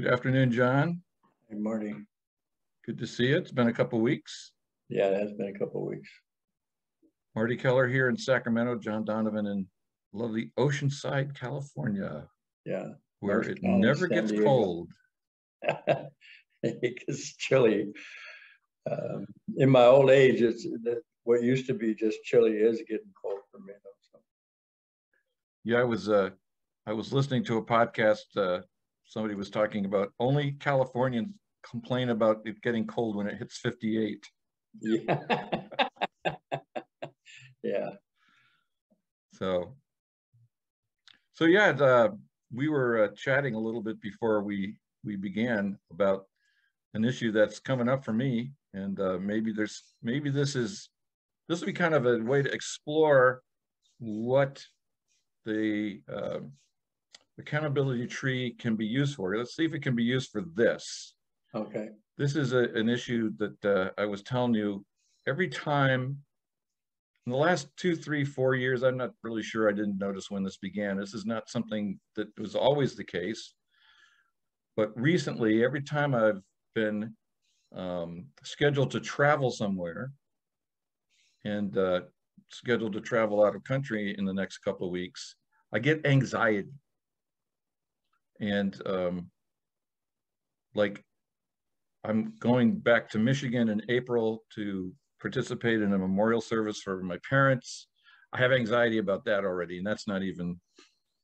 Good afternoon, John. Hey, Marty. Good to see you. It's been a couple of weeks. Yeah, it has been a couple of weeks. Marty Keller here in Sacramento, John Donovan in lovely Oceanside, California, Yeah, where it never gets cold. It gets chilly. In my old age, what used to be just chilly is getting cold for me. So. Yeah, I was listening to a podcast. Somebody was talking about only Californians complain about it getting cold when it hits 58. Yeah. Yeah. So yeah, we were chatting a little bit before we began about an issue that's coming up for me, and maybe this will be kind of a way to explore what the accountability tree can be used for. Let's see if it can be used for this. Okay. This is an issue that I was telling you every time in the last 2, 3, 4 years. I'm not really sure. I didn't notice when this began. This is not something that was always the case. But recently, every time I've been scheduled to travel somewhere and scheduled to travel out of country in the next couple of weeks, I get anxiety. And like I'm going back to Michigan in April to participate in a memorial service for my parents. I have anxiety about that already, and that's not even,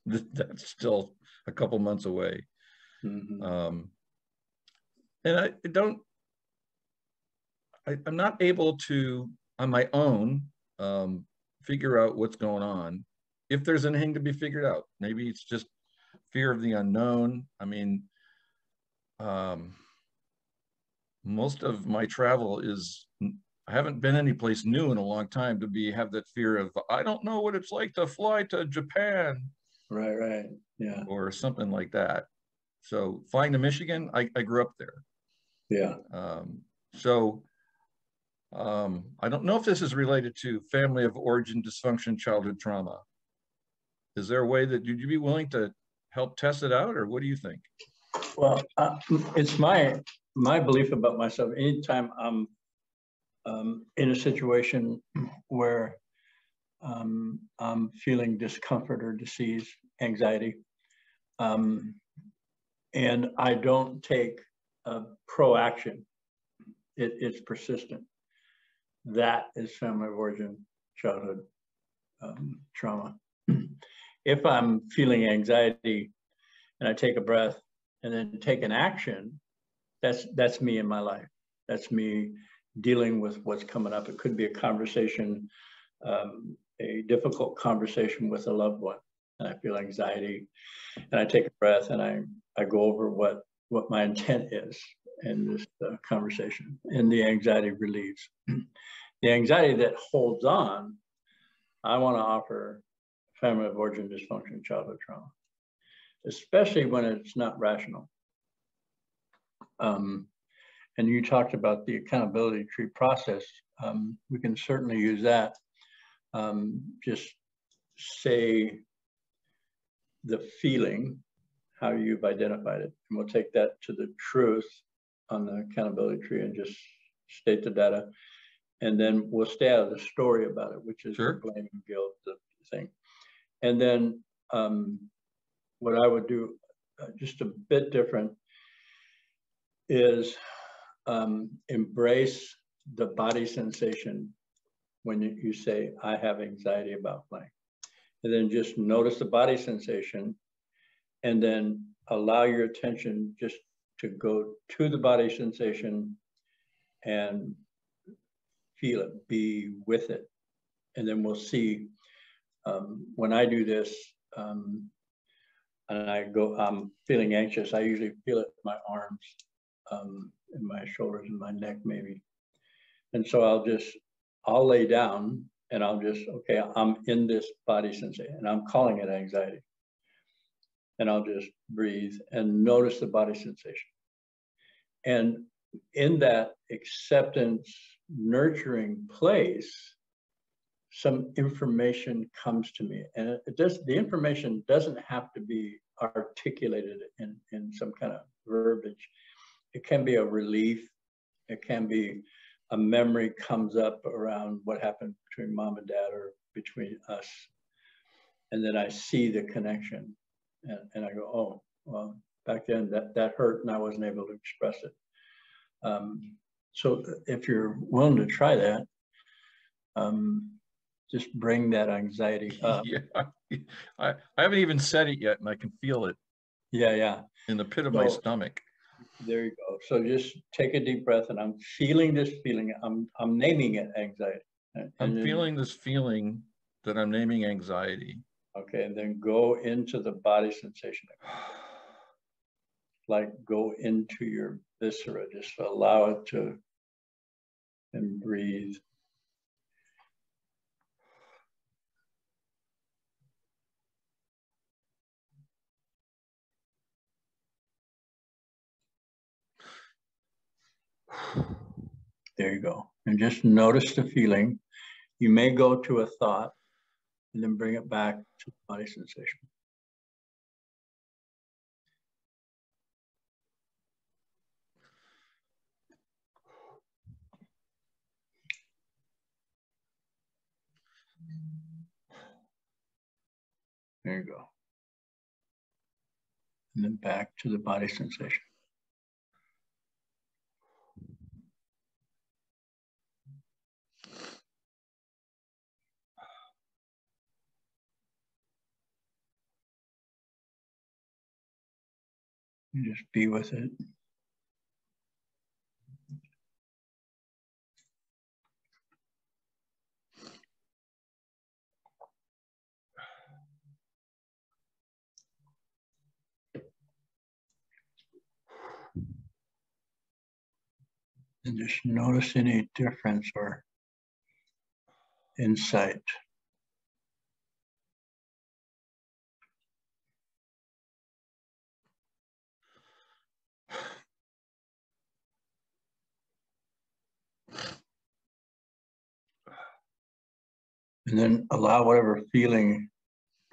that's still a couple months away. Mm-hmm. And I'm not able to, on my own, figure out what's going on. If there's anything to be figured out, maybe it's just fear of the unknown. I mean, most of my travel is, I haven't been any place new in a long time to have that fear of, I don't know what it's like to fly to Japan. Right. Yeah. Or something like that. So flying to Michigan, I grew up there. Yeah. I don't know if this is related to family of origin dysfunction, childhood trauma. Is there a way that you'd be willing to help test it out, or what do you think? Well, it's my belief about myself. Anytime I'm in a situation where I'm feeling discomfort or disease, anxiety, and I don't take pro-action, it's persistent. That is family of origin, childhood trauma. If I'm feeling anxiety and I take a breath and then take an action, that's me in my life. That's me dealing with what's coming up. It could be a conversation, a difficult conversation with a loved one, and I feel anxiety, and I take a breath and I go over what my intent is in this conversation, and the anxiety relieves. The anxiety that holds on, I want to offer family of origin dysfunction, childhood trauma, especially when it's not rational. And you talked about the accountability tree process. We can certainly use that. Just say the feeling, how you've identified it, and we'll take that to the truth on the accountability tree and just state the data. And then we'll stay out of the story about it, which is sure. The blame and guilt, the thing. And then what I would do, just a bit different, is embrace the body sensation when you say, I have anxiety about flying. And then just notice the body sensation, and then allow your attention just to go to the body sensation and feel it, be with it. And then we'll see, when I do this, and I'm feeling anxious, I usually feel it in my arms, in my shoulders, and my neck maybe. And so I'll lay down and okay, I'm in this body sensation, and I'm calling it anxiety. And I'll just breathe and notice the body sensation. And in that acceptance, nurturing place, some information comes to me. And the information doesn't have to be articulated in some kind of verb It can be a relief. It can be a memory comes up around what happened between mom and dad or between us. And then I see the connection and I go, oh, well, back then that hurt and I wasn't able to express it. So if you're willing to try that, just bring that anxiety up. Yeah, I haven't even said it yet and I can feel it. Yeah. In the pit of my stomach. There you go. So just take a deep breath and I'm feeling this feeling. I'm naming it anxiety. I'm feeling this feeling that I'm naming anxiety. Okay, and then go into the body sensation. Like go into your viscera, just allow it to, and breathe. There you go. And just notice the feeling. You may go to a thought and then bring it back to body sensation. There you go. And then back to the body sensation. And just be with it. And just notice any difference or insight. And then allow whatever feeling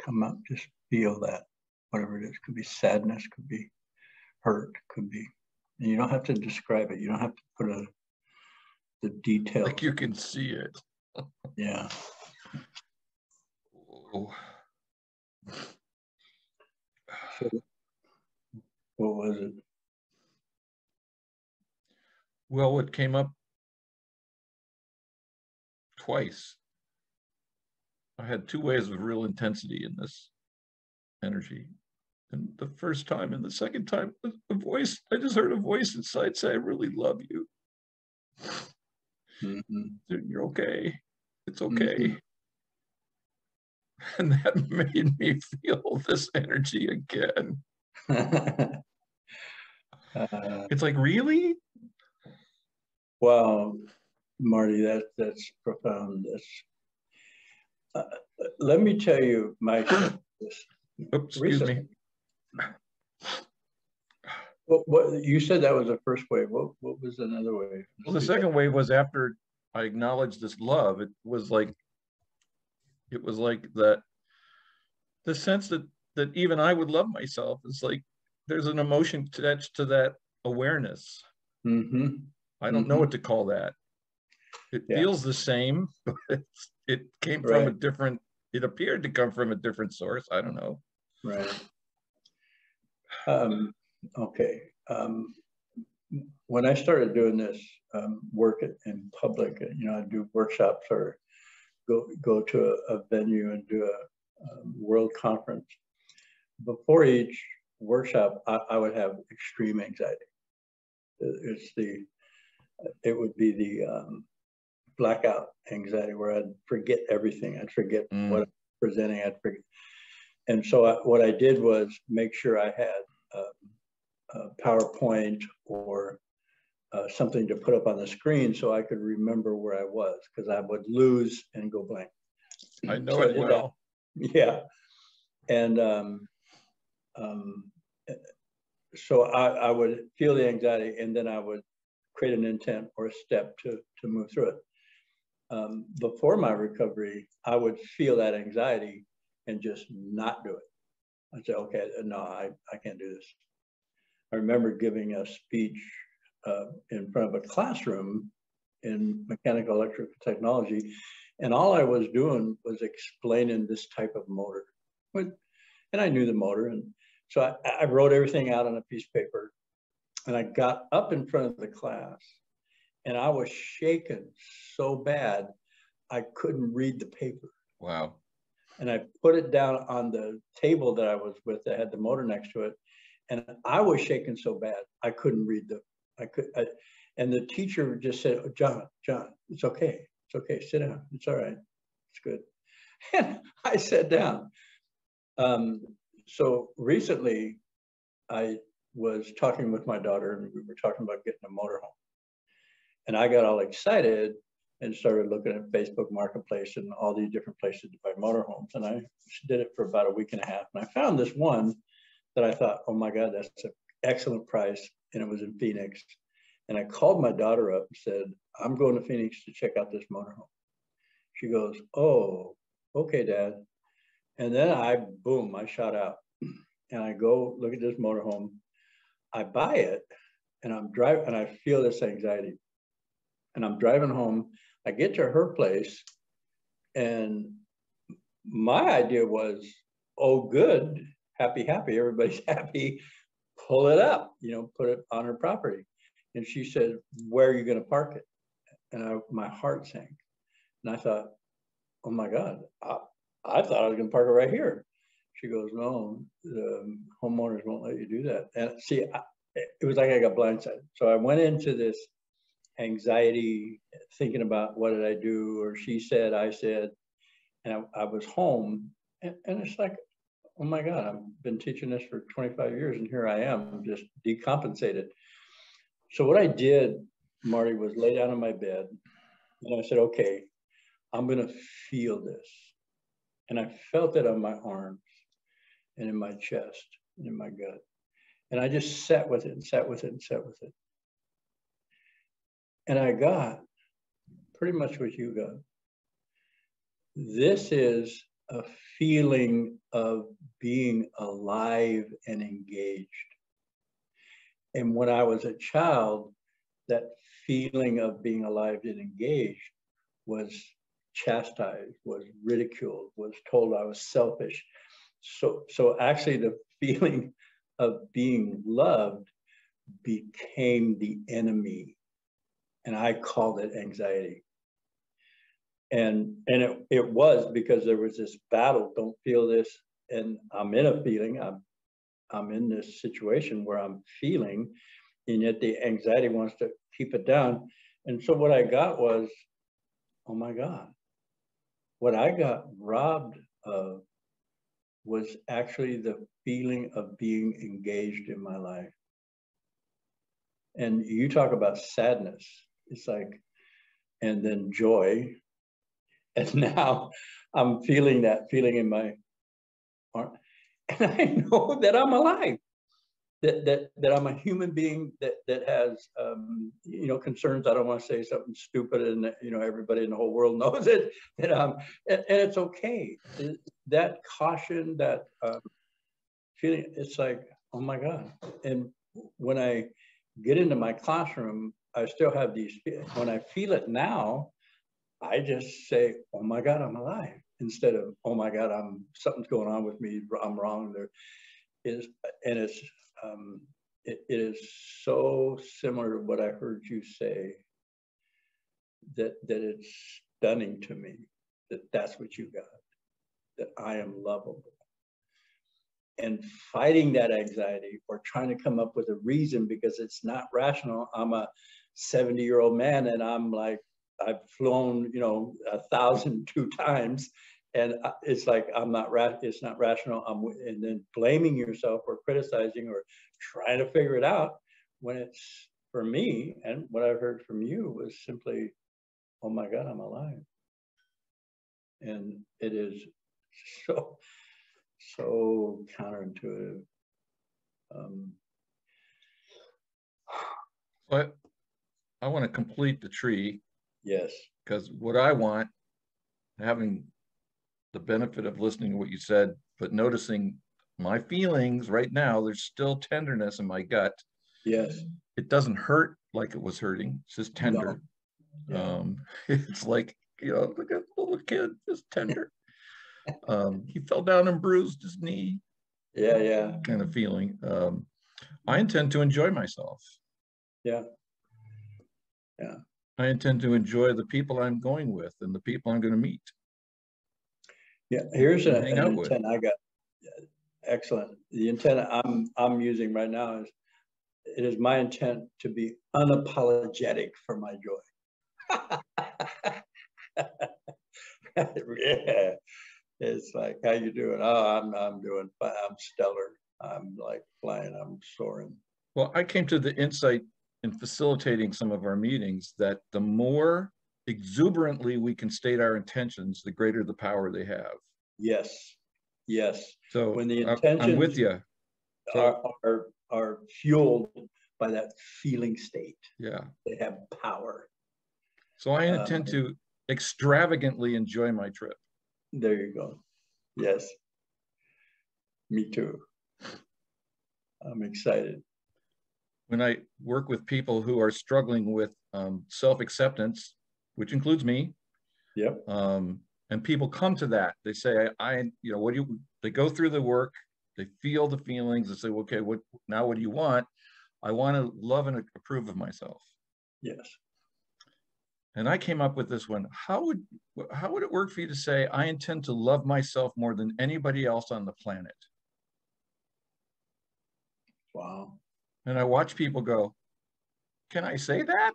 come up, just feel that, whatever it is. Could be sadness, could be hurt, could be, and you don't have to describe it. You don't have to put the details. Like you can see it. Yeah. Oh. So, what was it? Well, it came up twice. I had two waves of real intensity in this energy. And the first time and the second time, a voice, I just heard a voice inside say, I really love you. You're okay. It's okay. And that made me feel this energy again. It's like, really? Wow, Marty, that's profound. Let me tell you my experience. Oops, excuse me. What you said that was the first wave. What was another wave? Well, the second wave was after I acknowledged this love. It was like that, the sense that even I would love myself. It's like there's an emotion attached to that awareness. I don't know what to call that. It feels the same, but it came from a different, it appeared to come from a different source. I don't know. Right. Okay. When I started doing this work in public, I do workshops or go to a venue and do a world conference. Before each workshop, I would have extreme anxiety. It would be the blackout anxiety where I'd forget everything. I'd forget what I'm presenting. I'd forget. And so what I did was make sure I had a PowerPoint or something to put up on the screen so I could remember where I was, because I would lose and go blank. I know it well. Yeah. And so I would feel the anxiety and then I would create an intent or a step to move through it. Before my recovery, I would feel that anxiety and just not do it. I'd say, okay, no, I can't do this. I remember giving a speech in front of a classroom in mechanical electrical technology. And all I was doing was explaining this type of motor. And I knew the motor. And so I wrote everything out on a piece of paper. And I got up in front of the class and I was shaken so bad, I couldn't read the paper. Wow. And I put it down on the table that I was with that had the motor next to it. And I was shaking so bad, I couldn't read and the teacher just said, oh, John, it's okay. It's okay. Sit down. It's all right. It's good. And I sat down. So recently I was talking with my daughter and we were talking about getting a motorhome. And I got all excited and started looking at Facebook Marketplace and all these different places to buy motorhomes. And I did it for about a week and a half. And I found this one that I thought, oh my God, that's an excellent price. And it was in Phoenix. And I called my daughter up and said, I'm going to Phoenix to check out this motorhome. She goes, oh, okay, Dad. And then I shot out. And I go look at this motorhome. I buy it and I'm driving and I feel this anxiety. And I'm driving home. I get to her place and my idea was, oh, good, happy, everybody's happy, pull it up, put it on her property. And she said, where are you going to park it? And my heart sank. And I thought, oh my God, I thought I was going to park it right here. She goes, no, the homeowners won't let you do that. And see, it was like I got blindsided. So I went into this anxiety, thinking about what did I do, or she said, I said, and I was home. And it's like, oh my God, I've been teaching this for 25 years and here I am just decompensated. So what I did, Marty, was lay down in my bed and I said, okay, I'm going to feel this. And I felt it on my arms and in my chest and in my gut. And I just sat with it and sat with it and sat with it. And I got pretty much what you got. This is a feeling of being alive and engaged. And when I was a child, that feeling of being alive and engaged was chastised, was ridiculed, was told I was selfish. So actually the feeling of being loved became the enemy. And I called it anxiety. And it was because there was this battle, don't feel this. And I'm in a feeling, I'm in this situation where I'm feeling, and yet the anxiety wants to keep it down. And so what I got was, oh my God, what I got robbed of was actually the feeling of being engaged in my life. And you talk about sadness. It's like, and then joy. And now I'm feeling that feeling in my heart. And I know that I'm alive, that I'm a human being that has, concerns. I don't want to say something stupid and, everybody in the whole world knows it, and it's okay. That caution, that feeling, it's like, oh my God. And when I get into my classroom, I still have these, when I feel it now, I just say, oh my God, I'm alive, instead of, oh my God, something's going on with me, I'm wrong. There is, and it is so similar to what I heard you say, that it's stunning to me that's what you got, that I am lovable. And fighting that anxiety or trying to come up with a reason because it's not rational. I'm a 70-year-old man and I'm like, I've flown, 1,002 times, and it's like it's not rational. And then blaming yourself or criticizing or trying to figure it out, when it's, for me, and what I heard from you was simply, oh my God, I'm alive. And it is so counterintuitive. But I want to complete the tree. Yes. Because what I want, having the benefit of listening to what you said, but noticing my feelings right now, there's still tenderness in my gut. Yes. It doesn't hurt like it was hurting. It's just tender. No. Yeah. It's like, like a little kid, just tender. He fell down and bruised his knee. Yeah. Yeah. Kind of feeling. I intend to enjoy myself. Yeah. Yeah. I intend to enjoy the people I'm going with and the people I'm going to meet. Yeah. Here's an intent with. I got. Excellent. The intent I'm using right now is, it is my intent to be unapologetic for my joy. Yeah. It's like, how you doing? Oh, I'm doing fine. I'm stellar. I'm like flying. I'm soaring. Well, I came to the insight in facilitating some of our meetings that the more exuberantly we can state our intentions, the greater the power they have. Yes. Yes. So when the intentions I'm with you. So, are fueled by that feeling state. Yeah. They have power. So I intend to extravagantly enjoy my trip. There you go. Yes. Me too. I'm excited. When I work with people who are struggling with self-acceptance, which includes me. Yep. And people come to that. They say, they go through the work, they feel the feelings, they say, okay, what do you want? I want to love and approve of myself. Yes. And I came up with this one. How would it work for you to say, I intend to love myself more than anybody else on the planet? Wow. And I watch people go, can I say that?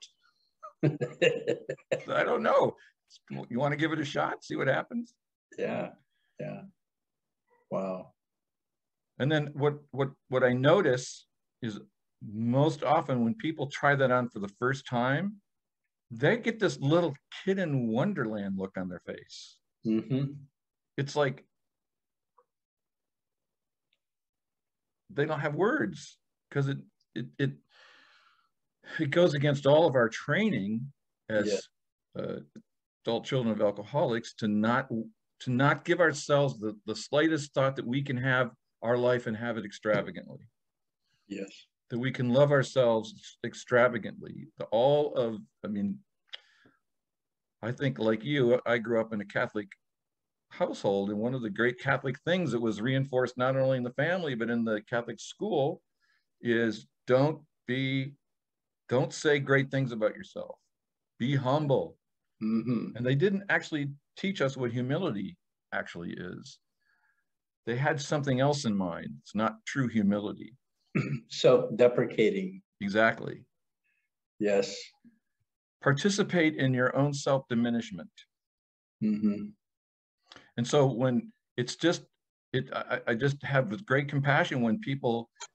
I don't know. You want to give it a shot, see what happens? Yeah. Yeah. Wow. And then what I notice is most often when people try that on for the first time, they get this little kid in wonderland look on their face. Mm-hmm. It's like they don't have words, because it goes against all of our training as adult children of alcoholics to not give ourselves the slightest thought that we can have our life and have it extravagantly. Yes. That we can love ourselves extravagantly. I think like you, I grew up in a Catholic household, and one of the great Catholic things that was reinforced not only in the family but in the Catholic school is don't say great things about yourself. Be humble. Mm-hmm. And they didn't actually teach us what humility actually is. They had something else in mind. It's not true humility. Self-deprecating. Exactly. Yes. Participate in your own self-diminishment. Mm-hmm. And so when it's just, I just have with great compassion when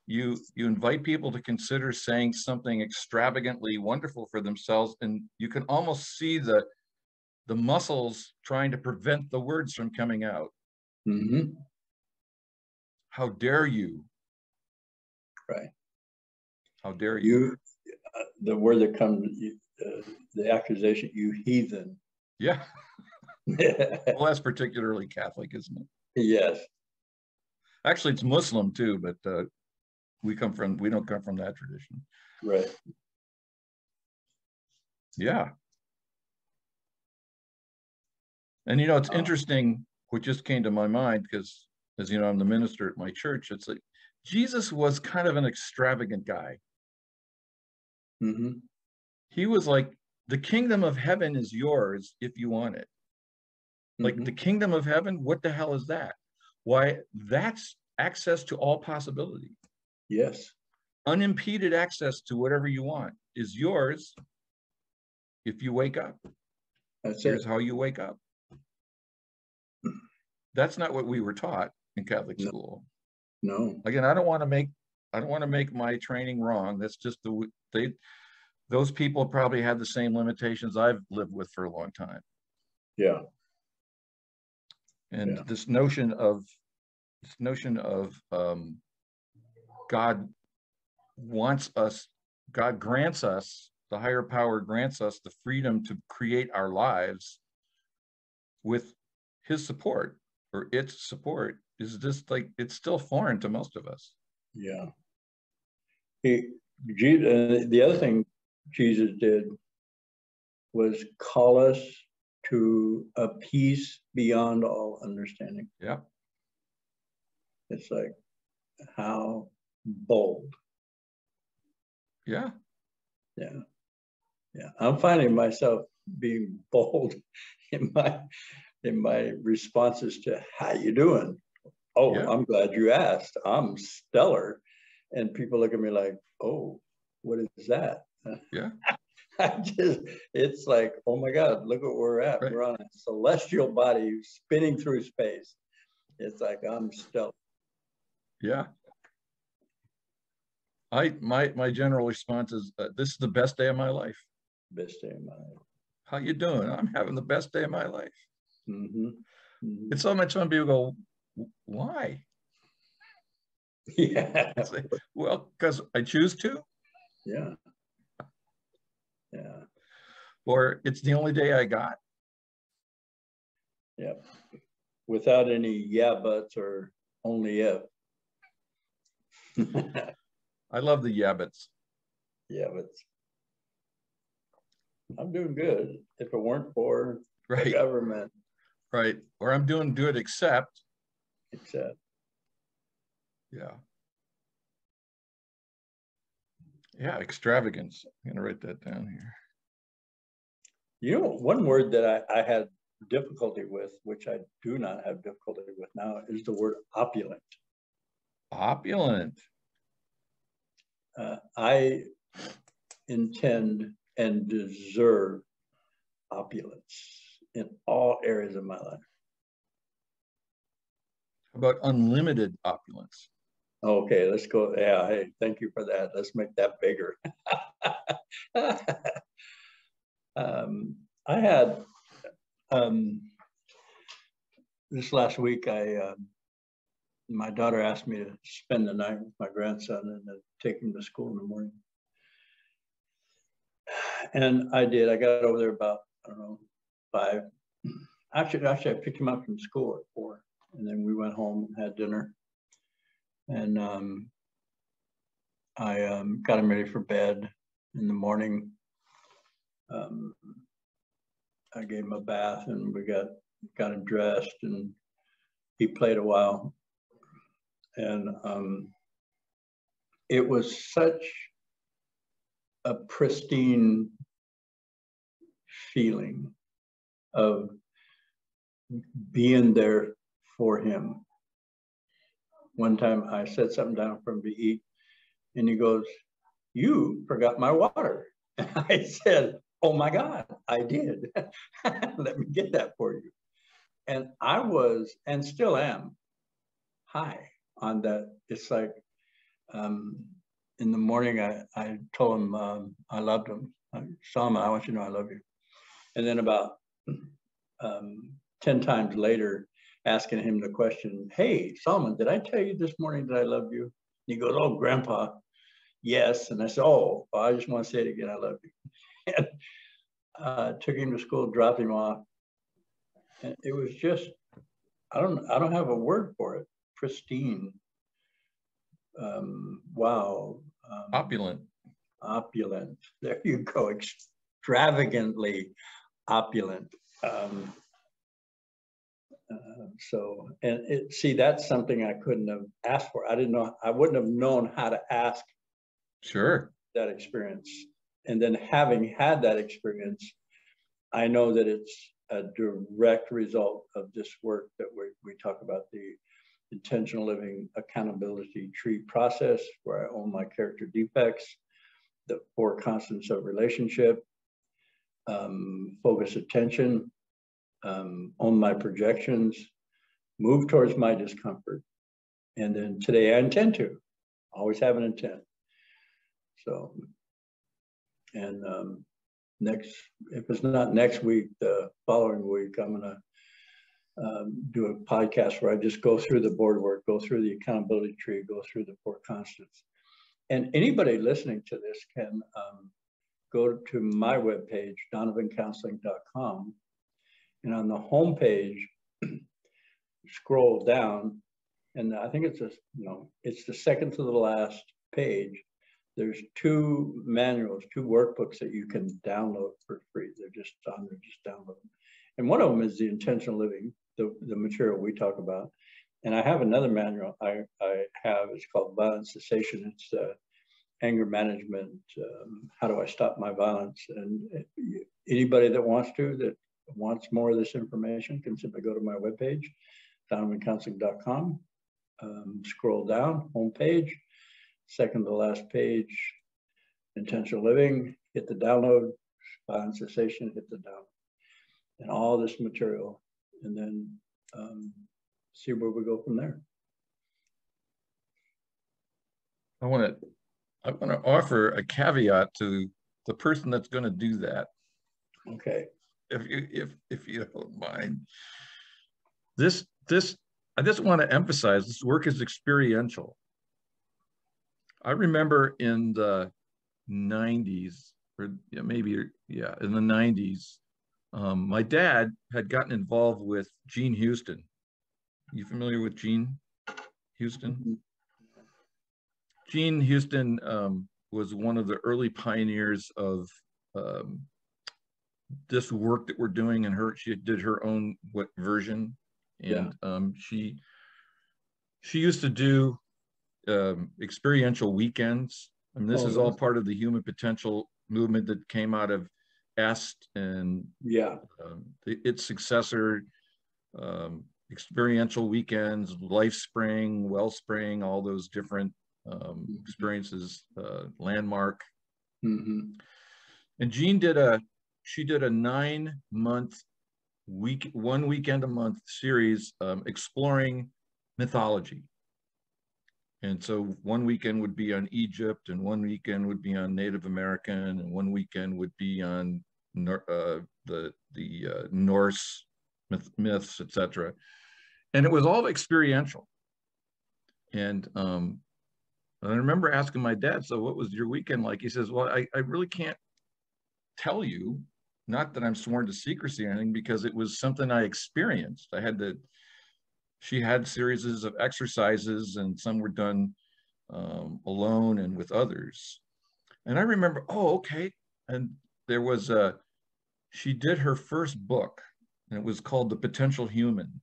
you invite people to consider saying something extravagantly wonderful for themselves, and you can almost see the muscles trying to prevent the words from coming out. Mm-hmm. How dare you? Right. How dare you? The word that comes, the accusation, you heathen. Yeah. Well, that's particularly Catholic, isn't it? Yes. Actually, it's Muslim too, but we don't come from that tradition. Right. Yeah. And it's interesting what just came to my mind, because as you know, I'm the minister at my church. It's like Jesus was kind of an extravagant guy. Mm-hmm. He was like, the kingdom of heaven is yours if you want it. Like, Mm-hmm. the kingdom of heaven, what the hell is that? Why, that's access to all possibility. Yes. Unimpeded access to whatever you want is yours if you wake up. Here's how you wake up. That's not what we were taught in Catholic school. No. Again, I don't want to make my training wrong. That's just those people probably had the same limitations I've lived with for a long time. Yeah. And this notion of God grants us, the higher power grants us the freedom to create our lives with his support or its support. is just like, it's still foreign to most of us. Yeah. The other thing Jesus did was call us to a peace beyond all understanding. Yeah. It's like, how bold. Yeah. Yeah. Yeah. I'm finding myself being bold in my responses to how you doing? Oh, Yeah. I'm glad you asked. I'm stellar. And people look at me like, oh, what is that? Yeah. It's like, oh my God, look where we're at. Right. We're on a celestial body spinning through space. It's like, I'm stellar. Yeah. My general response is, this is the best day of my life. Best day of my life. How you doing? I'm having the best day of my life. Mm-hmm. Mm-hmm. It's so much fun. People go, why? Yeah. It's like, well, because I choose to. Yeah. Yeah. Or it's the only day I got. Yeah. Without any yeah buts or only if. I love the yabbits. Yeah, but I'm doing good. If it weren't for the Right. government. Right. Or I'm doing good, except. Yeah. Yeah. Extravagance. I'm going to write that down here. You know, one word that I had difficulty with, which I do not have difficulty with now, is the word opulent. Opulent. I intend and deserve opulence in all areas of my life. How about unlimited opulence? Okay, let's go. Yeah, hey, thank you for that. Let's make that bigger. I had this last week, my daughter asked me to spend the night with my grandson and then take him to school in the morning. And I did. I got over there about, I don't know, 5. Actually, I picked him up from school at 4. And then we went home and had dinner. And I got him ready for bed in the morning. I gave him a bath and we got him dressed and he played a while. And it was such a pristine feeling of being there for him. One time I set something down for him to eat and he goes, "You forgot my water." And I said, "Oh my God, I did." Let me get that for you. And I was, and still am, high on that. It's like, in the morning, I told him I loved him. Solomon, I want you to know I love you. And then about 10 times later, asking him the question, "Hey, Solomon, did I tell you this morning that I love you?" And he goes, "Oh, Grandpa, yes." And I said, "Oh, I just want to say it again, I love you." And took him to school, dropped him off. And it was just, I don't have a word for it. Pristine. Wow. Opulent. Opulent. There you go. Extravagantly opulent. So, and see, that's something I couldn't have asked for. I didn't know, I wouldn't have known how to ask. Sure. That experience. And then having had that experience, I know that it's a direct result of this work that we talk about, the intentional living accountability tree process, where I own my character defects, the 4 constants of relationship, focus attention, own my projections, move towards my discomfort. And then today I intend to, always have an intent. So, and if it's not next week, the following week, I'm gonna do a podcast where I just go through the board work, go through the accountability tree, go through the 4 constants. And anybody listening to this can go to my webpage, donovancounseling.com. And on the homepage, scroll down and I think it's it's the second to the last page. There's two manuals, two workbooks that you can download for free. They're just on there, just download them. And one of them is the intentional living, the material we talk about. And I have another manual I have, it's called Violence Cessation. It's anger management, how do I stop my violence? And anybody that wants more of this information can simply go to my webpage, donovancounseling.com, scroll down, homepage, second to last page, intentional living, hit the download, violence cessation, hit the download, and all this material, and then see where we go from there. I want to offer a caveat to the person that's going to do that. Okay. If you don't mind. I just want to emphasize this work is experiential. I remember in the 90s, or maybe in the 90s, my dad had gotten involved with Gene Houston. You familiar with Gene Houston? Mm-hmm. Gene Houston was one of the early pioneers of this work that we're doing, and she did her own version, and she used to do experiential weekends. I mean, this is all part of the human potential movement that came out of EST and its successor, experiential weekends, LifeSpring, Wellspring, all those different experiences, Landmark. Mm-hmm. And Jean did a 9-month one weekend a month series exploring mythology. And so one weekend would be on Egypt, and one weekend would be on Native American, and one weekend would be on the Norse myths, etc. And it was all experiential. And I remember asking my dad, so what was your weekend like? He says, well, I really can't tell you, not that I'm sworn to secrecy or anything, because it was something I experienced. She had series of exercises, and some were done alone and with others. And I remember, oh, okay. And there was she did her first book, and it was called The Potential Human.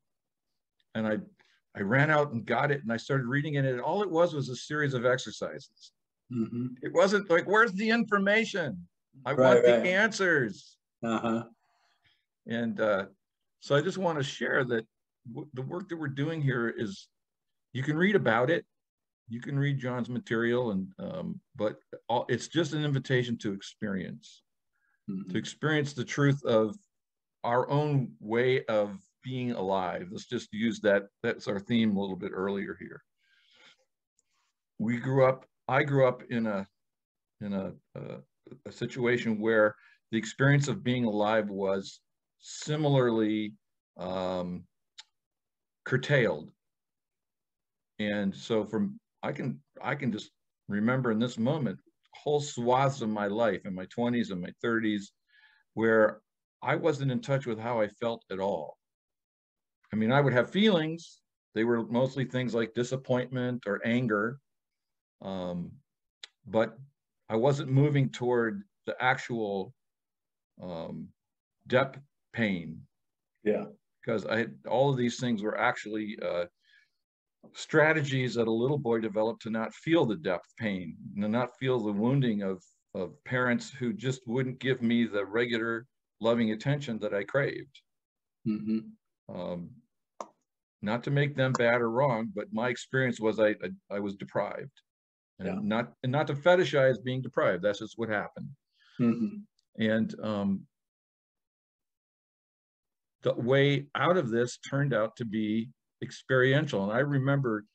And I ran out and got it, and I started reading it, and all it was a series of exercises. Mm-hmm. It wasn't like, where's the information? I want the answers. Uh-huh. And so I just want to share that the work that we're doing here is, you can read about it, you can read John's material, and but it's just an invitation to experience, to experience the truth of our own way of being alive. Let's just use that. That's our theme a little bit earlier here. I grew up in a situation where the experience of being alive was similarly curtailed. And so I can just remember in this moment whole swaths of my life, in my 20s and my 30s, where I wasn't in touch with how I felt at all. I mean, I would have feelings. They were mostly things like disappointment or anger, but I wasn't moving toward the actual depth pain. Yeah. Because all of these things were actually strategies that a little boy developed to not feel the depth pain, and not feel the wounding of parents who just wouldn't give me the regular loving attention that I craved. Mm-hmm. Not to make them bad or wrong, but my experience was I was deprived, and not to fetishize being deprived. That's just what happened. Mm-hmm. And the way out of this turned out to be experiential. And I remember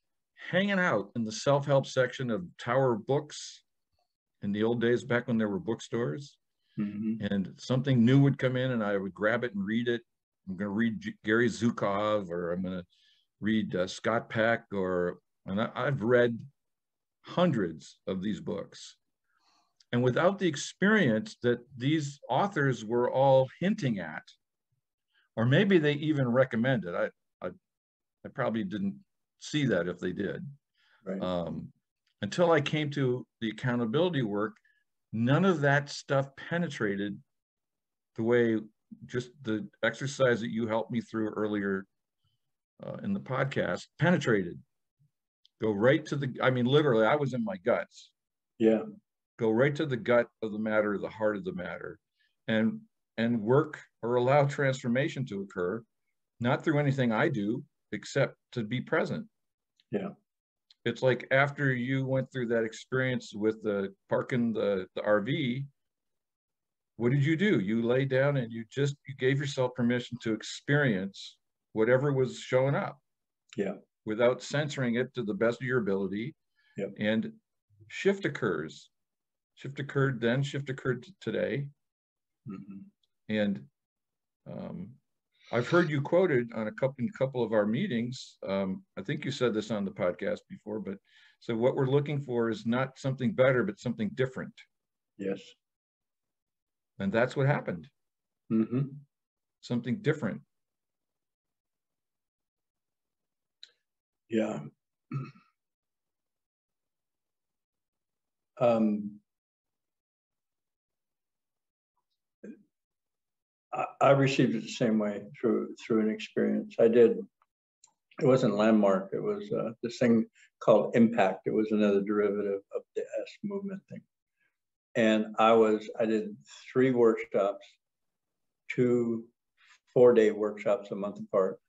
hanging out in the self-help section of Tower Books in the old days, back when there were bookstores. Mm-hmm. And something new would come in, and I would grab it and read it. I'm going to read Gary Zukov, or I'm going to read Scott Peck, and I've read hundreds of these books. And without the experience that these authors were all hinting at, or maybe they even recommended, I probably didn't see that if they did. Right. Until I came to the accountability work, none of that stuff penetrated the way just the exercise that you helped me through earlier in the podcast penetrated. Go right to the, I mean, literally, I was in my guts. Yeah. Go right to the gut of the matter, the heart of the matter, and work or allow transformation to occur, not through anything I do, except to be present. Yeah. It's like after you went through that experience with the parking the RV, what did you do? You lay down and you gave yourself permission to experience whatever was showing up. Yeah. Without censoring it to the best of your ability. Yep. And shift occurs. Shift occurred then, shift occurred today. Mm-hmm. And I've heard you quoted on a couple of our meetings. I think you said this on the podcast before, but so what we're looking for is not something better, but something different. Yes. And that's what happened. Mm-hmm. Something different. Yeah. I received it the same way through an experience. I did. It wasn't Landmark. It was this thing called Impact. It was another derivative of the S movement thing. And I did 3 workshops, 2 4-day workshops a month apart.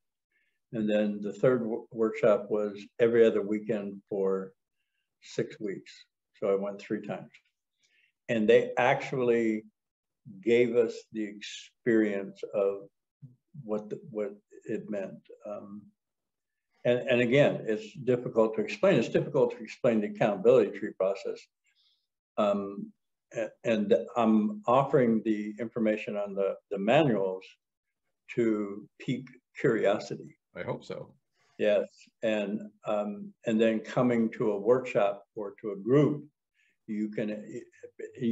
And then the third workshop was every other weekend for 6 weeks. So I went 3 times. And they actually gave us the experience of what it meant. And again, it's difficult to explain. It's difficult to explain the accountability tree process. And I'm offering the information on the manuals to pique curiosity. I hope so. Yes, and then coming to a workshop or to a group, you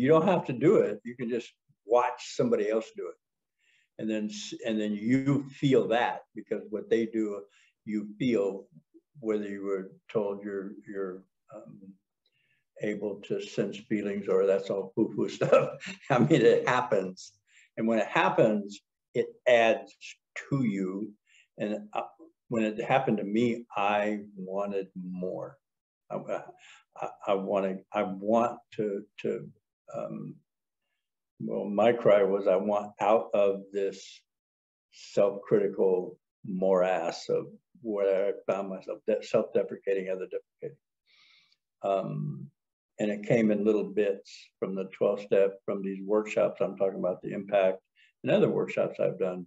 don't have to do it. You can just watch somebody else do it, and then you feel that, because what they do, you feel, whether you were told you're able to sense feelings or that's all poo-poo stuff. I mean, it happens, and when it happens, it adds to you. And when it happened to me, I wanted more. I want to well, my cry was, I want out of this self-critical morass of where I found myself, self-deprecating, other-deprecating. And it came in little bits from the 12-step, from these workshops. I'm talking about the Impact and other workshops I've done,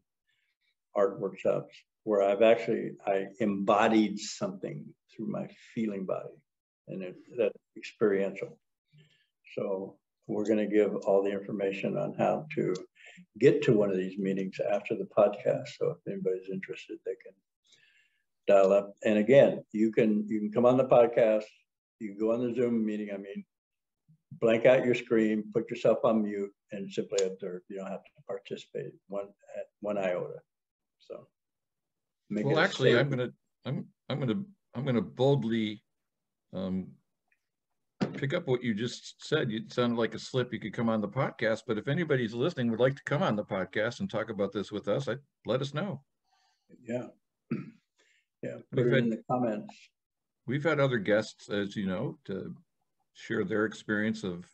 art workshops, where I embodied something through my feeling body, and that's experiential. So we're going to give all the information on how to get to one of these meetings after the podcast. So if anybody's interested, they can dial up. And again, you can come on the podcast, you can go on the Zoom meeting. I mean, blank out your screen, put yourself on mute, and simply observe. You don't have to participate one iota. So, well, actually, I'm gonna boldly pick up what you just said. It sounded like a slip. You could come on the podcast, but if anybody's listening would like to come on the podcast and talk about this with us, let us know. Yeah, yeah. Put it in the comments. We've had other guests, as you know, to share their experience of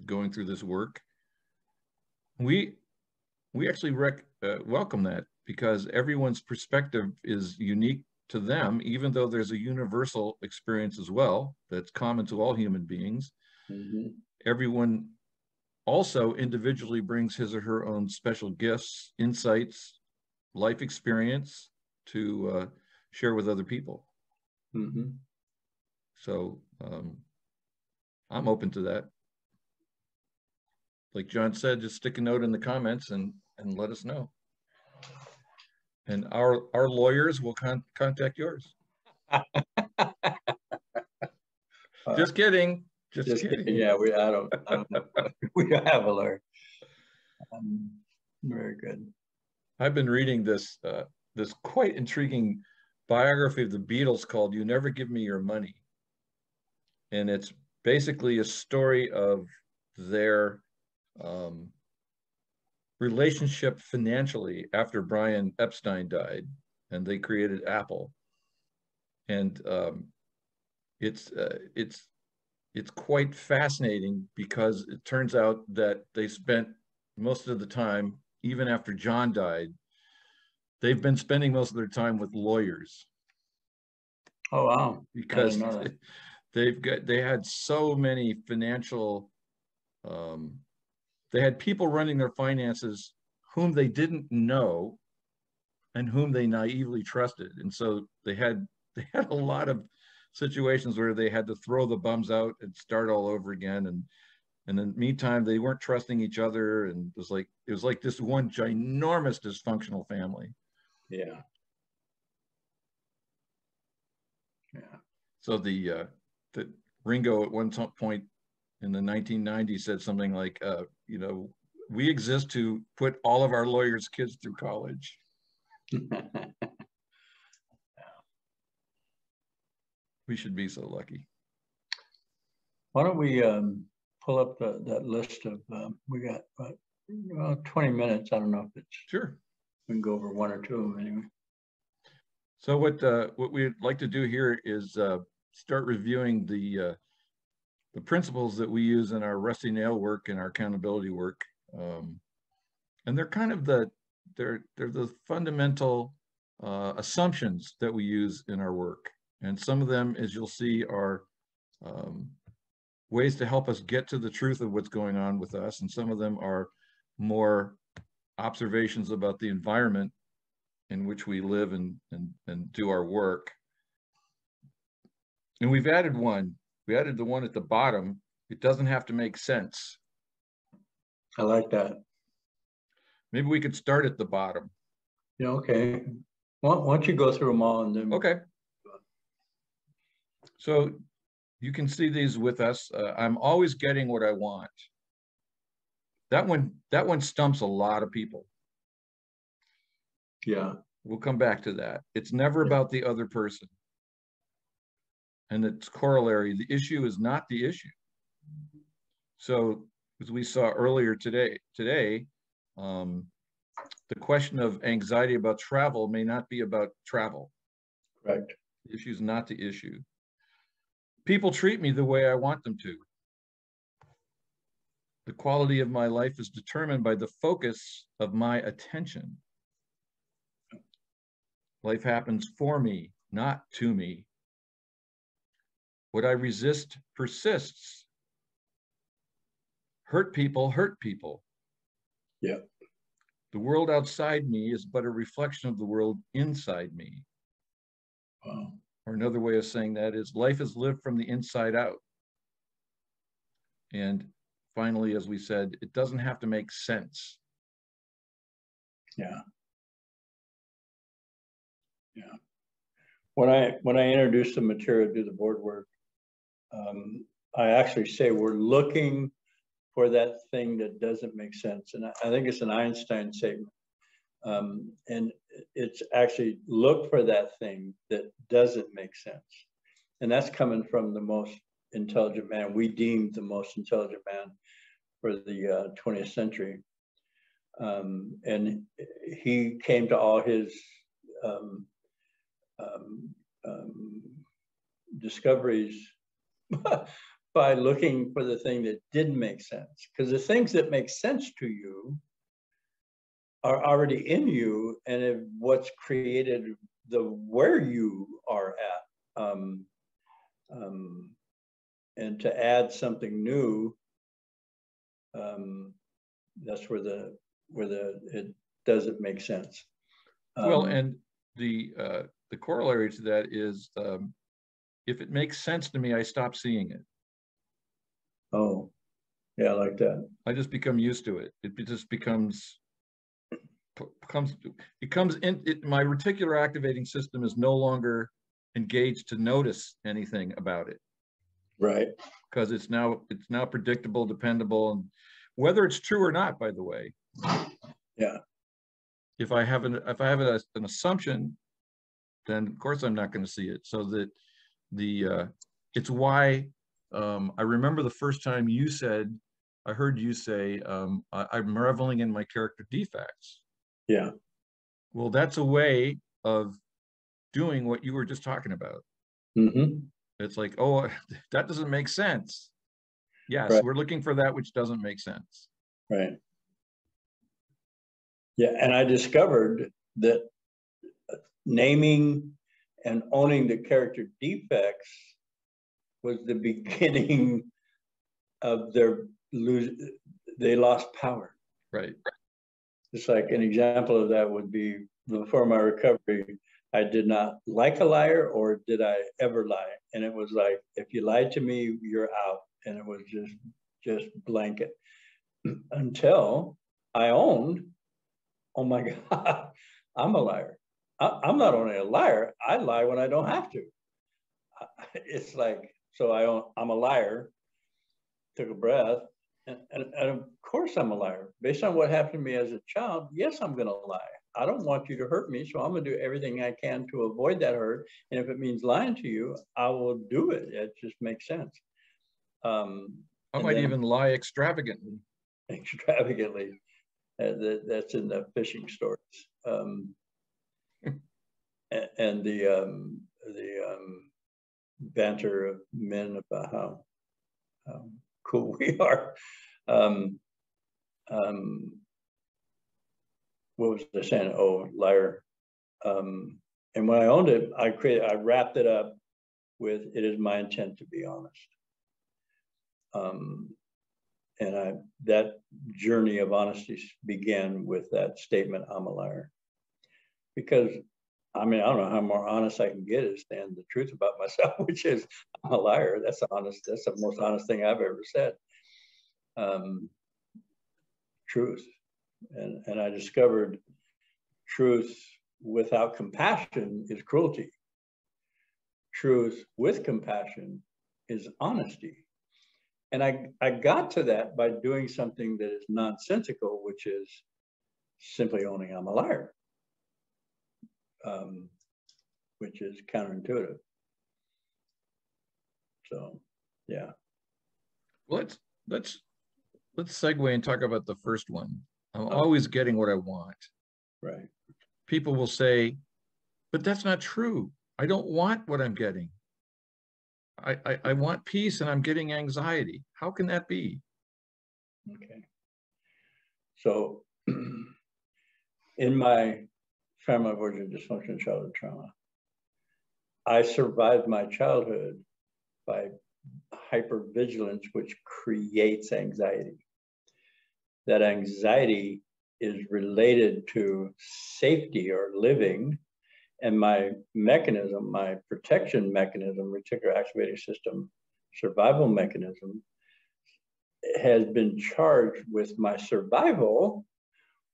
going through this work. We actually welcome that, because everyone's perspective is unique to them, even though there's a universal experience as well that's common to all human beings. Mm-hmm. Everyone also individually brings his or her own special gifts, insights, life experience to share with other people. Mm-hmm. So I'm open to that. Like John said, just stick a note in the comments and let us know. And our lawyers will contact yours. Just kidding. Just kidding. Yeah, I don't know. We don't have a lawyer. Very good. I've been reading this quite intriguing biography of the Beatles called You Never Give Me Your Money. And it's basically a story of their relationship financially after Brian Epstein died and they created Apple. And it's quite fascinating because it turns out that they spent most of the time, even after John died, they've been spending most of their time with lawyers. Oh, wow. Because they had so many financial, they had people running their finances whom they didn't know and whom they naively trusted. And so they had a lot of situations where they had to throw the bums out and start all over again. And in the meantime, they weren't trusting each other. And it was like this one ginormous dysfunctional family. Yeah. Yeah. So the Ringo at one point in the 1990s said something like, you know, we exist to put all of our lawyers' kids through college. We should be so lucky. Why don't we pull up that list of, we got about 20 minutes. I don't know if it's, sure. We can go over one or two of them anyway. So what we'd like to do here is start reviewing the principles that we use in our rusty nail work and our accountability work. And they're kind of they're the fundamental assumptions that we use in our work. And some of them, as you'll see, are ways to help us get to the truth of what's going on with us. And some of them are more observations about the environment in which we live and do our work. And we've added one. We added the one at the bottom. It doesn't have to make sense. I like that. Maybe we could start at the bottom. Yeah, okay. Why don't you go through them all and then. Okay. So you can see these with us. I'm always getting what I want. That one stumps a lot of people. Yeah. We'll come back to that. It's never about the other person. And its corollary, the issue is not the issue. So as we saw earlier today, the question of anxiety about travel may not be about travel. Right. The issue is not the issue. People treat me the way I want them to. The quality of my life is determined by the focus of my attention. Life happens for me, not to me. What I resist persists. Hurt people. Yeah. The world outside me is but a reflection of the world inside me. Wow. Or another way of saying that is life is lived from the inside out. And finally, as we said, it doesn't have to make sense. Yeah. Yeah. When I introduce the material, do the board work, I actually say we're looking for that thing that doesn't make sense. And I think it's an Einstein statement. And it's actually look for that thing that doesn't make sense. And that's coming from the most intelligent man. We deemed the most intelligent man for the 20th century. And he came to all his discoveries by looking for the thing that didn't make sense. Because the things that make sense to you are already in you, and what's created where you are at. And to add something new, that's where it doesn't make sense. Well, and the corollary to that is if it makes sense to me, I stop seeing it. Oh, yeah, I like that. I just become used to it. It just becomes my reticular activating system is no longer engaged to notice anything about it. Right. Because it's now predictable, dependable, and whether it's true or not, by the way. Yeah. If I have an assumption then of course I'm not going to see it. So that it's why I remember the first time you said, I heard you say, I'm reveling in my character defects. Yeah. Well, that's a way of doing what you were just talking about. Mm-hmm. It's like, oh, that doesn't make sense. Yes, Right. we're looking for that which doesn't make sense. Right. Yeah, and I discovered that naming and owning the character defects was the beginning of they lost power. Right. It's like an example of that would be before my recovery, I did not like a liar, or did I ever lie? And it was like, if you lied to me, you're out. And it was just blanket until I owned, oh my God, I'm a liar. I'm not only a liar, I lie when I don't have to. It's like, so I'm a liar, took a breath, and of course I'm a liar. Based on what happened to me as a child, yes, I'm going to lie. I don't want you to hurt me, so I'm going to do everything I can to avoid that hurt. And if it means lying to you, I will do it. It just makes sense. I might even lie extravagantly. Extravagantly. That's in the fishing stories. And the banter of men about how cool we are. What was I saying? Oh, liar. And when I owned it, I wrapped it up with, it is my intent to be honest. And that journey of honesty began with that statement, I'm a liar. Because, I mean, I don't know how more honest I can get is saying the truth about myself, which is I'm a liar. That's the most honest thing I've ever said. Truth. And I discovered truth without compassion is cruelty. Truth with compassion is honesty. And I got to that by doing something that is nonsensical, which is simply owning I'm a liar, which is counterintuitive. So, yeah. Let's segue and talk about the first one. I'm always getting what I want. Right. People will say, but that's not true. I don't want what I'm getting. I want peace and I'm getting anxiety. How can that be? Okay. So in my family of origin dysfunction childhood trauma, I survived my childhood by hypervigilance, which creates anxiety. That anxiety is related to safety or living. And my mechanism, my protection mechanism, reticular activating system, survival mechanism, has been charged with my survival,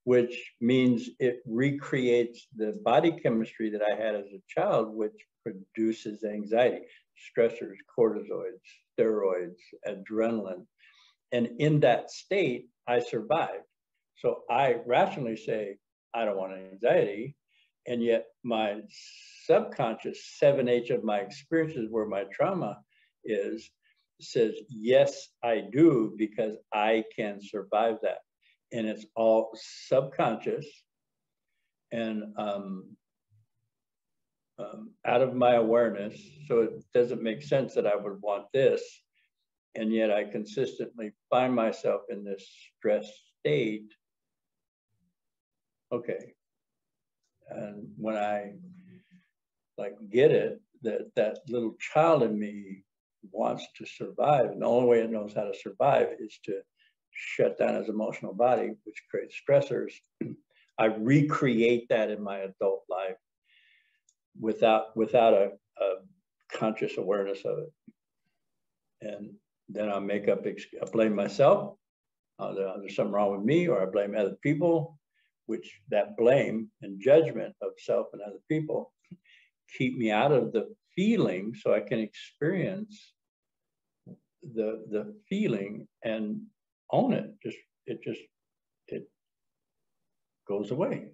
which means it recreates the body chemistry that I had as a child, which produces anxiety, stressors, cortisoids, steroids, adrenaline. And in that state, I survived. So I rationally say, I don't want anxiety. And yet my subconscious, 7H of my experiences where my trauma is, says, yes, I do, because I can survive that. And it's all subconscious and out of my awareness. So it doesn't make sense that I would want this. And yet I consistently find myself in this stress state. Okay. And when I get it, that little child in me wants to survive. And the only way it knows how to survive is to shut down its emotional body, which creates stressors. I recreate that in my adult life without a conscious awareness of it. And then I blame myself. There's something wrong with me, or I blame other people, which that blame and judgment of self and other people keep me out of the feeling so I can experience the feeling and own it. It goes away.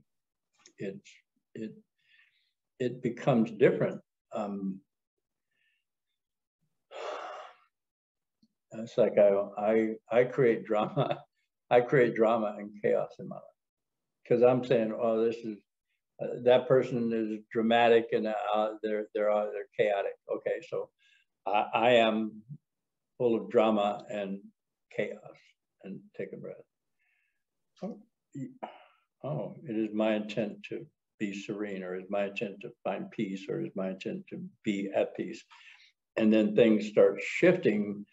it becomes different. It's like I create drama. I create drama and chaos in my life because I'm saying, oh, this is that person is dramatic and they're chaotic. Okay, so I am full of drama and chaos. And take a breath. Oh, it is my intent to be serene, or is my intent to find peace, or is my intent to be at peace. And then things start shifting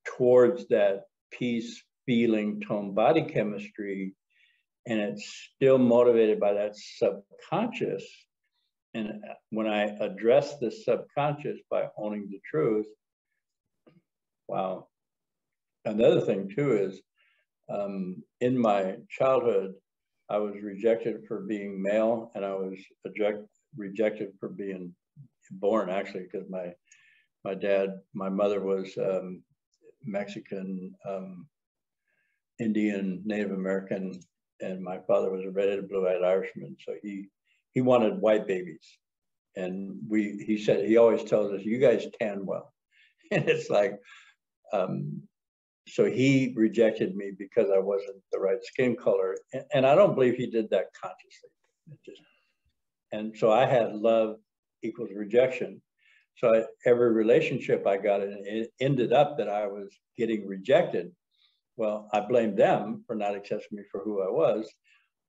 towards that peace, feeling, tone, body chemistry, and it's still motivated by that subconscious. And when I address the subconscious by owning the truth, wow. Another thing too is, in my childhood, I was rejected for being male, and I was rejected for being born, actually, because my mother was Mexican, Indian, Native American, and my father was a redheaded, blue-eyed Irishman. So he wanted white babies, and he said, he always tells us, "You guys tan well," and it's like. So he rejected me because I wasn't the right skin color. And I don't believe he did that consciously. And so I had love equals rejection. So every relationship I got in, it ended up that I was getting rejected. Well, I blamed them for not accepting me for who I was,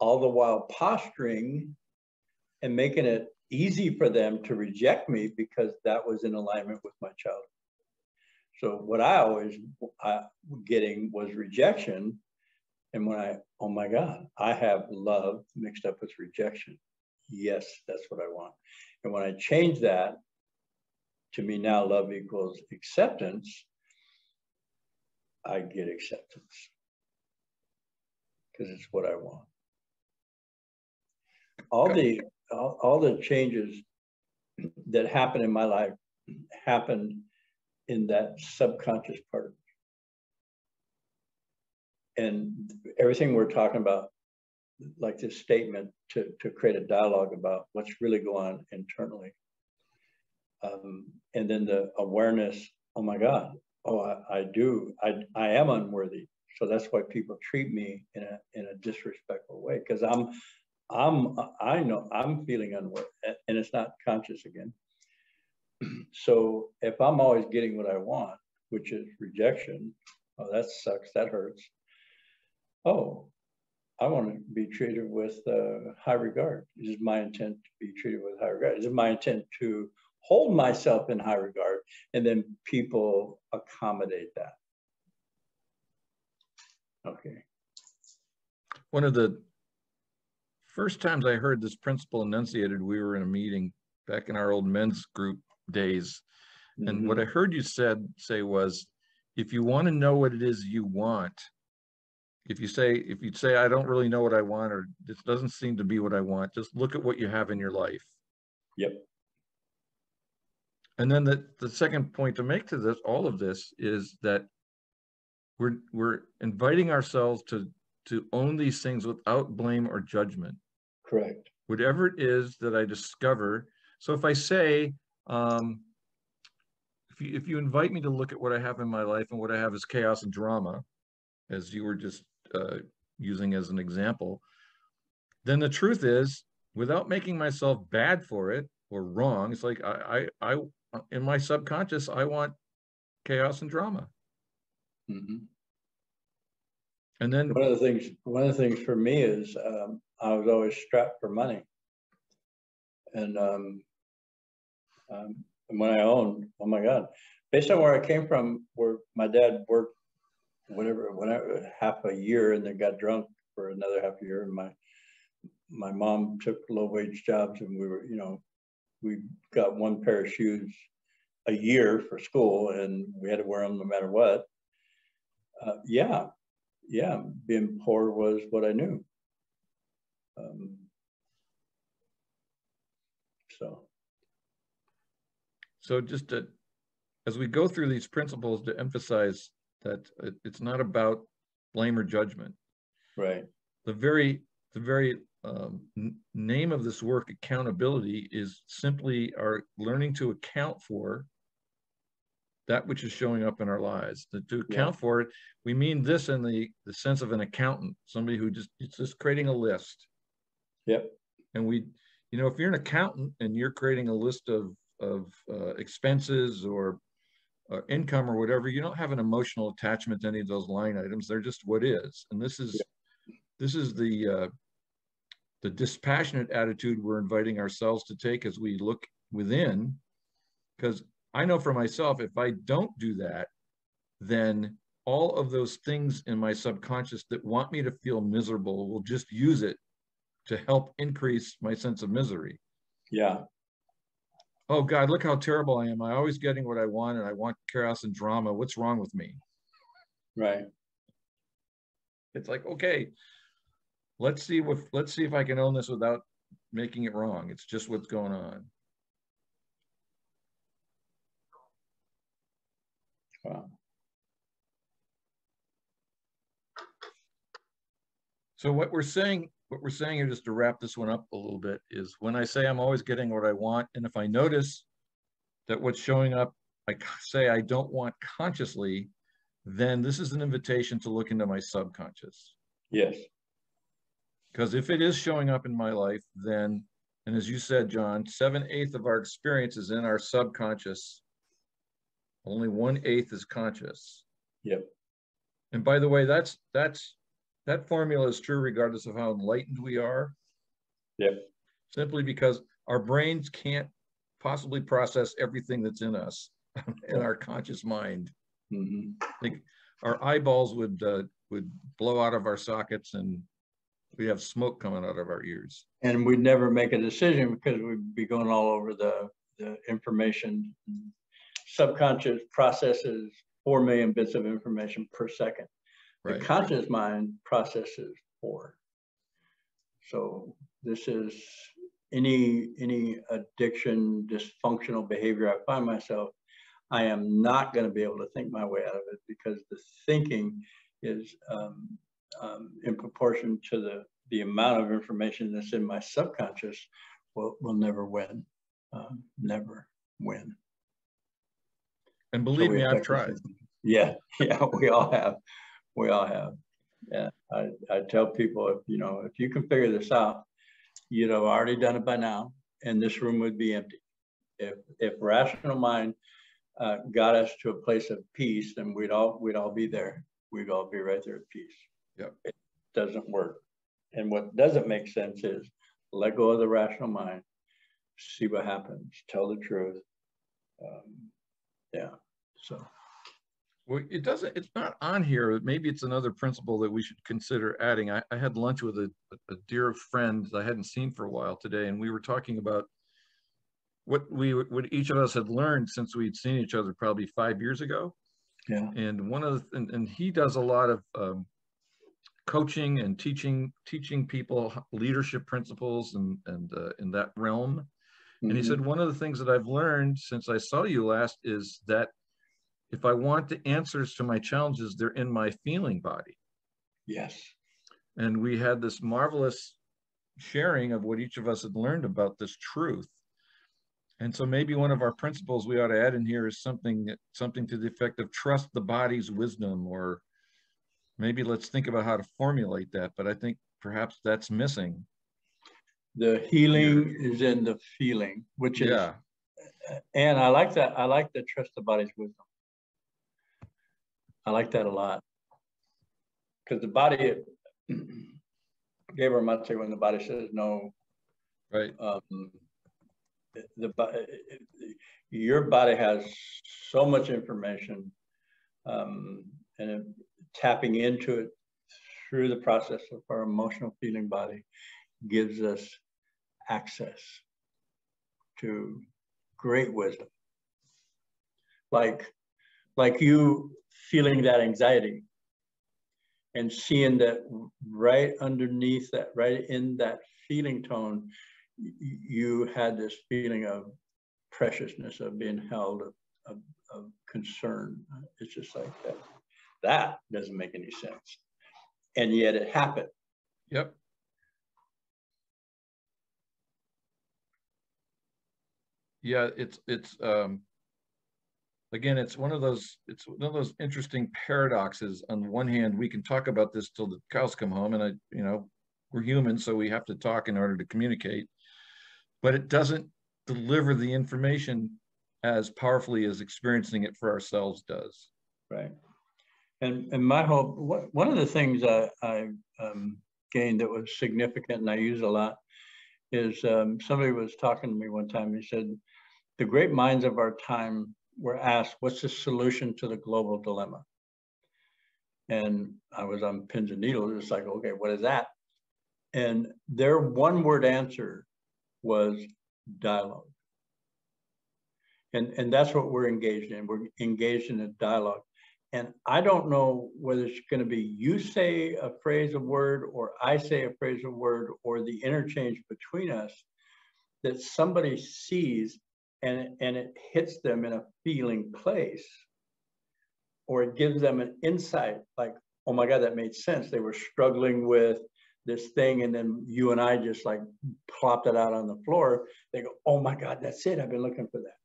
all the while posturing and making it easy for them to reject me because that was in alignment with my childhood. So what I always getting was rejection. And when oh my God, I have love mixed up with rejection. Yes, that's what I want. And when I change that, to me now love equals acceptance, I get acceptance. Because it's what I want. All the changes that happened in my life happened in that subconscious part of it. And everything we're talking about, like this statement to create a dialogue about what's really going on internally. And then the awareness, oh my God, oh, I am unworthy. So that's why people treat me in a disrespectful way, because I know I'm feeling unworthy, and it's not conscious again. So if I'm always getting what I want, which is rejection, oh, that sucks, that hurts. Oh, I want to be treated with high regard. Is my intent to be treated with high regard? Is it my intent to hold myself in high regard, and then people accommodate that? Okay. One of the first times I heard this principle enunciated, we were in a meeting back in our old men's group days. And what I heard you say was, if you want to know what it is you want, if you'd say, I don't really know what I want, or this doesn't seem to be what I want, just look at what you have in your life. Yep. And then the second point to make to all of this is that we're inviting ourselves to own these things without blame or judgment. Correct. Whatever it is that I discover. So if I say, if you invite me to look at what I have in my life, and what I have is chaos and drama, as you were just using as an example, then the truth is, without making myself bad for it or wrong, it's like I in my subconscious, I want chaos and drama. And then one of the things for me is I was always strapped for money, and when I owned, oh my God, based on where I came from, where my dad worked whatever half a year and then got drunk for another half a year, and my mom took low wage jobs, and we got one pair of shoes a year for school, and we had to wear them no matter what. Yeah, being poor was what I knew. So just as we go through these principles, to emphasize that it's not about blame or judgment. Right. The very name of this work, accountability, is simply our learning to account for that which is showing up in our lives. To account for it, we mean this in the sense of an accountant, somebody who it's just creating a list. Yep. And we, you know, if you're an accountant and you're creating a list of expenses or income or whatever, you don't have an emotional attachment to any of those line items. They're just what is. And this is the dispassionate attitude we're inviting ourselves to take as we look within. Because I know for myself, if I don't do that, then all of those things in my subconscious that want me to feel miserable will just use it to help increase my sense of misery. Yeah. Oh God, look how terrible I am. I'm always getting what I want and I want chaos and drama. What's wrong with me? Right. It's like, okay, let's see if I can own this without making it wrong. It's just what's going on. Wow. So what we're saying here, just to wrap this one up a little bit, is when I say I'm always getting what I want, and if I notice that what's showing up, I say I don't want consciously, then this is an invitation to look into my subconscious. Yes. Because if it is showing up in my life, then, and as you said, John, 7/8 of our experience is in our subconscious. Only 1/8 is conscious. Yep. And by the way, that formula is true regardless of how enlightened we are. Yep. Simply because our brains can't possibly process everything that's in us in our conscious mind. Mm-hmm. Like our eyeballs would blow out of our sockets and we have smoke coming out of our ears. And we'd never make a decision because we'd be going all over the information. Subconscious processes 4 million bits of information per second. Right. The conscious mind processes 4. So this is any addiction, dysfunctional behavior I find myself, I am not going to be able to think my way out of it because the thinking is in proportion to the amount of information that's in my subconscious will never win. Never win. And believe me, I've tried. Yeah, we all have. Yeah, I tell people, if you can figure this out, you'd have already done it by now, and this room would be empty. If rational mind got us to a place of peace, then we'd all be there. We'd all be right there at peace. Yep. It doesn't work. And what doesn't make sense is let go of the rational mind, see what happens, tell the truth. Yeah. So. Well, it's not on here. Maybe it's another principle that we should consider adding. I had lunch with a dear friend I hadn't seen for a while today, and we were talking about what each of us had learned since we'd seen each other probably 5 years ago. Yeah. And and he does a lot of coaching and teaching people leadership principles and in that realm. Mm-hmm. And he said, one of the things that I've learned since I saw you last is that if I want the answers to my challenges, they're in my feeling body. Yes. And we had this marvelous sharing of what each of us had learned about this truth. And so maybe one of our principles we ought to add in here is something to the effect of trust the body's wisdom, or maybe let's think about how to formulate that. But I think perhaps that's missing. The healing is in the feeling, which is, and I like that. I like the trust the body's wisdom. I like that a lot. Because the body, Gabriel might say when the body says no, right. Your body has so much information, and tapping into it through the process of our emotional feeling body gives us access to great wisdom. Like you feeling that anxiety and seeing that right underneath that, right in that feeling tone, you had this feeling of preciousness, of being held, of concern. It's just like that. That doesn't make any sense. And yet it happened. Yep. yeah, again, it's one of those interesting paradoxes. On the one hand, we can talk about this till the cows come home, and we're human, so we have to talk in order to communicate, but it doesn't deliver the information as powerfully as experiencing it for ourselves does. Right. And my hope, one of the things I gained that was significant and I use a lot is somebody was talking to me one time. He said, the great minds of our time were asked, what's the solution to the global dilemma? And I was on pins and needles. It's like, okay, what is that? And their one word answer was dialogue. And that's what we're engaged in. We're engaged in a dialogue. And I don't know whether it's going to be you say a phrase, a word, or I say a phrase, a word, or the interchange between us that somebody sees and it hits them in a feeling place, or it gives them an insight like, oh my God, that made sense. They were struggling with this thing, and then you and I just like plopped it out on the floor. They go, oh my God, that's it. I've been looking for that.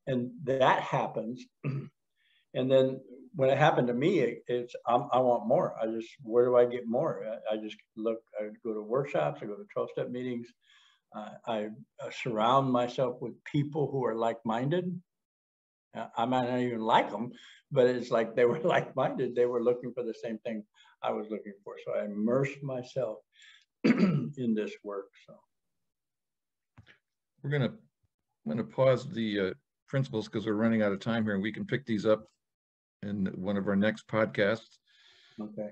And that happens. And then when it happened to me, it's I want more. Where do I get more? I just look, I go to workshops, I go to 12-step meetings. I surround myself with people who are like-minded. I might not even like them, but it's like they were like-minded. They were looking for the same thing I was looking for. So I immersed myself in this work. So I'm gonna pause the principles because we're running out of time here, and we can pick these up in one of our next podcasts. Okay.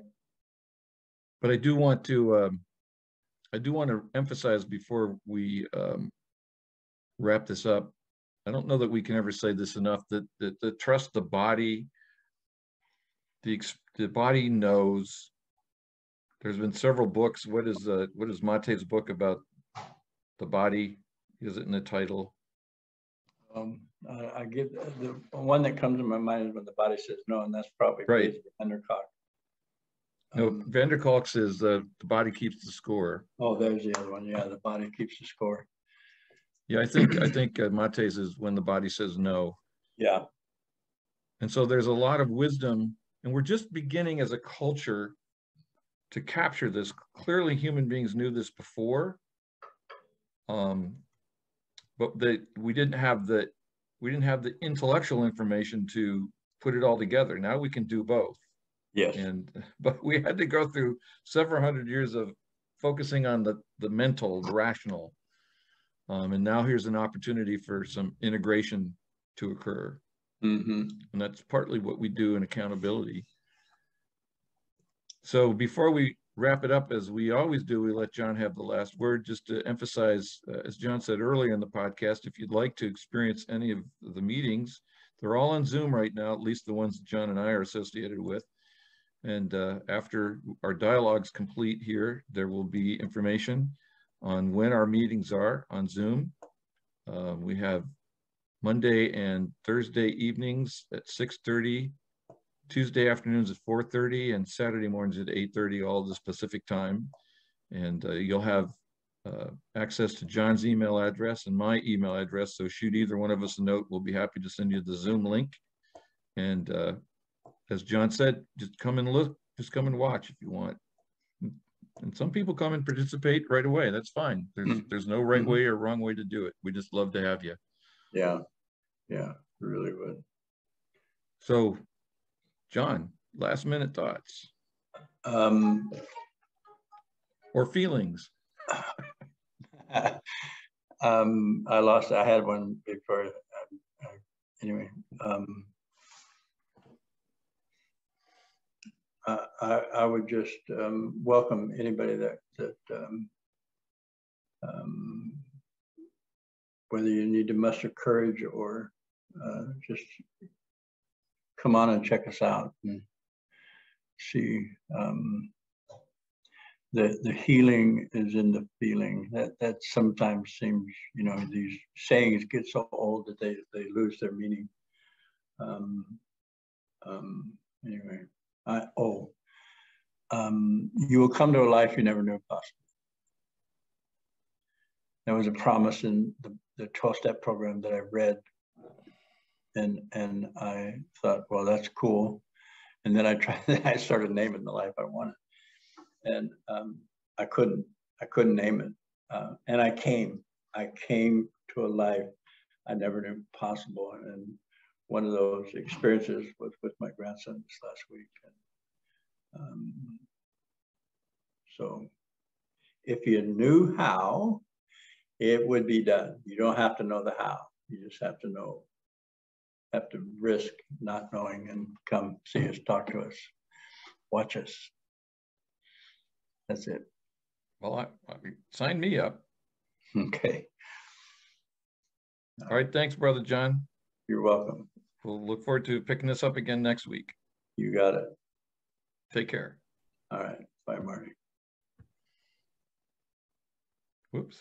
But I do want to emphasize before we wrap this up. I don't know that we can ever say this enough, that trust the body. The body knows. There's been several books. What is Mate's book about the body? Is it in the title? I give the one that comes to my mind is when the body says no, and that's probably right. Vanderkolk. No, Vanderkolk says the body keeps the score. Oh, there's the other one. Yeah, the body keeps the score. Yeah, I think Mate's is when the body says no. Yeah. And so there's a lot of wisdom, and we're just beginning as a culture to capture this. Clearly, human beings knew this before, but we didn't have the intellectual information to put it all together. Now we can do both. Yes. But we had to go through several hundred years of focusing on the mental, the rational. And now here's an opportunity for some integration to occur. Mm-hmm. And that's partly what we do in accountability. So before we wrap it up, as we always do, we let John have the last word, just to emphasize, as John said earlier in the podcast, if you'd like to experience any of the meetings, they're all on Zoom right now, at least the ones John and I are associated with. And after our dialogue's complete here, there will be information on when our meetings are on Zoom. We have Monday and Thursday evenings at 6:30, Tuesday afternoons at 4:30, and Saturday mornings at 8:30, all the Pacific time. And you'll have access to John's email address and my email address. So shoot either one of us a note. We'll be happy to send you the Zoom link. And as John said, just come and look, just come and watch if you want. And some people come and participate right away. That's fine. There's no right way or wrong way to do it. We just love to have you. Yeah, yeah, really would. So, John, last minute thoughts or feelings. I had one before. Anyway, I would just welcome anybody that whether you need to muster courage or just come on and check us out and see. The healing is in the feeling. That sometimes seems, these sayings get so old that they lose their meaning. Anyway, you will come to a life you never knew possible. there was a promise in the 12-step program that I read. And I thought, well, that's cool. And then I started naming the life I wanted. And I couldn't name it. And I came to a life I never knew possible. And one of those experiences was with my grandson this last week. And, so if you knew how, it would be done. You don't have to know the how. You just have to risk not knowing and come see us, talk to us, watch us. That's it. Well, sign me up. Okay. All right. Thanks, Brother John. You're welcome. We'll look forward to picking this up again next week. You got it. Take care. All right. Bye, Marty. Whoops.